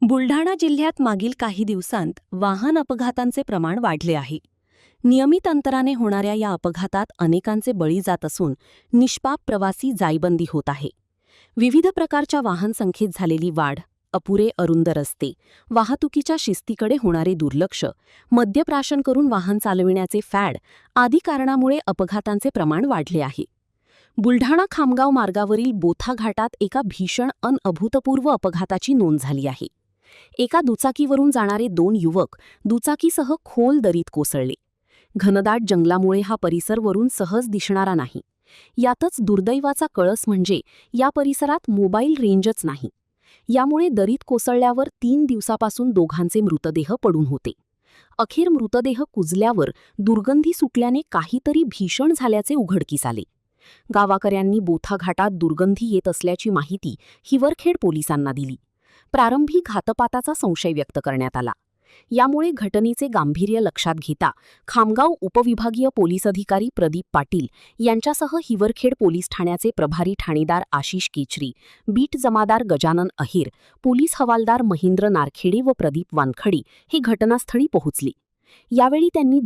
बुलढाणा जिल्ह्यात मागील काही दिवसांत वाहन अपघातांचे प्रमाण वाढले आहे. नियमित अंतराने होणाऱ्या या अपघातात अनेकांचे बळी जात असून निष्पाप प्रवासी जायबंदी होत आहे. विविध प्रकारच्या वाहन संख्येत झालेली वाढ, अपुरे अरुंद रस्ते, वाहतुकीच्या शिस्तीकडे होणारे दुर्लक्ष, मद्यप्राशन करून वाहन चालविण्याचे फॅड आदी कारणामुळे अपघातांचे प्रमाण वाढले आहे. बुलढाणा खामगाव मार्गावरील बोथा घाटात एका भीषण अभूतपूर्व अपघाताची नोंद झाली आहे. एका दुचाकीवरून जाणारे 2 युवक दुचाकीसह खोल दरीत कोसळले. घनदाट जंगलामुळे हा परिसर वरून सहज दिसणारा नाही. यातच दुर्दैवाचा कळस म्हणजे या परिसरात मोबाईल रेंजच नाही. यामुळे दरीत कोसळल्यावर 3 दिवसापासून दोघांचे मृतदेह पडून होते. अखेर मृतदेह कुजल्यावर दुर्गंधी सुटल्याने काहीतरी भीषण झाल्याचे उघडकीस आले. गावाकऱ्यांनी बोथा घाटात दुर्गंधी येत असल्याची माहिती हिवरखेड पोलिसांना दिली. प्रारंभी घातपाताचा संशय व्यक्त करण्यात आला. यामुळे घटनेचे गांभीर्य लक्षात घेता खामगाव उपविभागीय पोलीस अधिकारी प्रदीप पाटील यांच्यासह हिवरखेड पोलीस ठाण्याचे प्रभारी ठाणेदार आशिष केचरी, बीट जमादार गजानन अहिर, पोलीस हवालदार महेंद्र नारखेडे व प्रदीप वानखडी हे घटनास्थळी पोहोचले. यावेळी त्यांनी